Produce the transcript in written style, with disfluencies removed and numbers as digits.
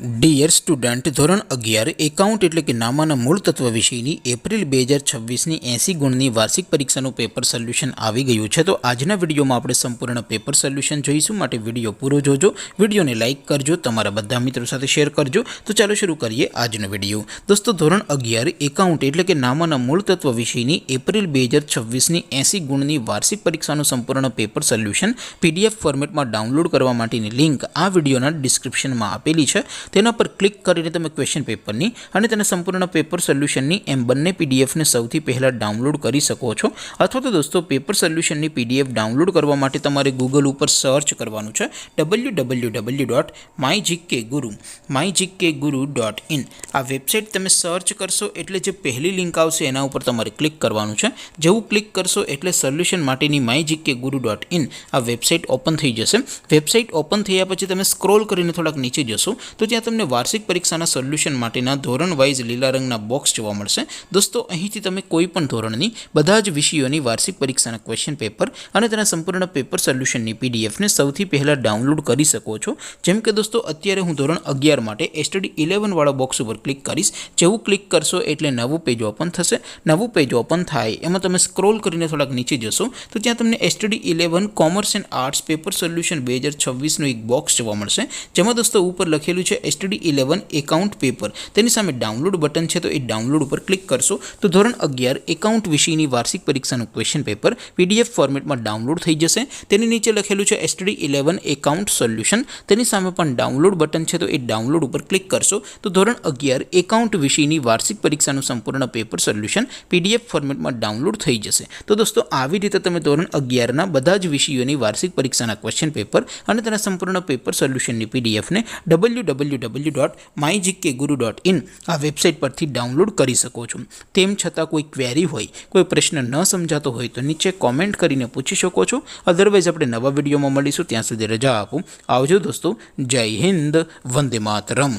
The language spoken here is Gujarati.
ડિયર સ્ટુડન્ટ, ધોરણ 11 એકાઉન્ટ એટલે કે નામાના મૂળ તત્વ વિષયની એપ્રિલ 2026ની 80 ગુણની વાર્ષિક પરીક્ષાનું પેપર સોલ્યુશન આવી ગયું છે. તો આજના વિડીયોમાં આપણે સંપૂર્ણ પેપર સોલ્યુશન જોઈશું, માટે વિડીયો પૂરો જોજો. વિડીયોને લાઇક કરજો, તમારા બધા મિત્રો સાથે શેર કરજો. તો ચાલો શરૂ કરીએ આજનો વિડીયો. દોસ્તો, ધોરણ 11 એકાઉન્ટ એટલે કે નામાના મૂળ તત્વ વિષયની એપ્રિલ 2026ની 80 ગુણની વાર્ષિક પરીક્ષાનું સંપૂર્ણ પેપર સોલ્યુશન PDF ફોર્મેટમાં ડાઉનલોડ કરવા માટેની લિંક આ વિડીયોના ડિસ્ક્રિપ્શનમાં આપેલી છે. તેના પર ક્લિક કરીને તમે ક્વેશ્ચન પેપરની અને તેના સંપૂર્ણ પેપર સોલ્યુશનની એમ બંને પીડીએફને સૌથી પહેલાં ડાઉનલોડ કરી શકો છો. અથવા તો દોસ્તો, પેપર સોલ્યુશનની PDF ડાઉનલોડ કરવા માટે તમારે ગૂગલ ઉપર સર્ચ કરવાનું છે www.mygkguru.in. આ વેબસાઇટ તમે સર્ચ કરશો એટલે જે પહેલી લિંક આવશે એના ઉપર તમારે ક્લિક કરવાનું છે. જેવું ક્લિક કરશો એટલે સોલ્યુશન માટેની mygkguru.in આ વેબસાઇટ ઓપન થઈ જશે. વેબસાઇટ ઓપન થયા પછી તમે સ્ક્રોલ કરીને થોડાક નીચે જશો તો ત્યાં તમને વાર્ષિક પરીક્ષાના સોલ્યુશન માટેના ધોરણ વાઇઝ લીલા રંગના બોક્સ જોવા મળશે. દોસ્તો, અહીંથી તમે કોઈ પણ ધોરણની બધા જ વિષયોની વાર્ષિક પરીક્ષાના ક્વેશ્ચન પેપર અને તેના સંપૂર્ણ પેપર સોલ્યુશનની પીડીએફને સૌથી પહેલાં ડાઉનલોડ કરી શકો છો. જેમ કે દોસ્તો, અત્યારે હું ધોરણ 11 માટે STD 11 વાળા બોક્સ ઉપર ક્લિક કરીશ. જેવું ક્લિક કરશો એટલે નવું પેજ ઓપન થશે. નવું પેજ ઓપન થાય એમાં તમે સ્ક્રોલ કરીને થોડાક નીચે જશો તો ત્યાં તમને STD 11 commerce and arts paper solution 2026નું એક બોક્સ જોવા મળશે. જેમાં દોસ્તો ઉપર લખેલું છે STD 11 એકાઉન્ટ પેપર. તેની સામે ડાઉનલોડ બટન છે, તો એ ડાઉનલોડ ઉપર ક્લિક કરશો તો ધોરણ 11 એકાઉન્ટ વિષયની વાર્ષિક પરીક્ષાનું ક્વેશ્ચન પેપર PDF ફોર્મેટમાં ડાઉનલોડ થઈ જશે. તેની નીચે લખેલું છે STD 11 એકાઉન્ટ સોલ્યુશન. તેની સામે પણ ડાઉનલોડ બટન છે, તો એ ડાઉનલોડ ઉપર ક્લિક કરશો તો ધોરણ 11 એકાઉન્ટ વિષયની વાર્ષિક પરીક્ષાનું સંપૂર્ણ પેપર સોલ્યુશન PDF ફોર્મેટમાં ડાઉનલોડ થઈ જશે. તો દોસ્તો, આવી રીતે તમે ધોરણ 11ના બધા જ વિષયોની વાર્ષિક પરીક્ષાના ક્વેશ્ચન પેપર અને તેના સંપૂર્ણ પેપર સોલ્યુશનની PDFને www.mygkguru.in આ વેબસાઇટ પરથી ડાઉનલોડ કરી શકો છો. તેમ છતાં કોઈ ક્વેરી હોય, કોઈ પ્રશ્ન ન સમજાતો હોય તો નીચે કોમેન્ટ કરીને પૂછી શકો છો. અધરવાઇઝ આપણે નવા વિડીયોમાં મળીશું. ત્યાં સુધી રજા આપો. આવજો દોસ્તો. જય હિન્દ. વંદે માતરમ.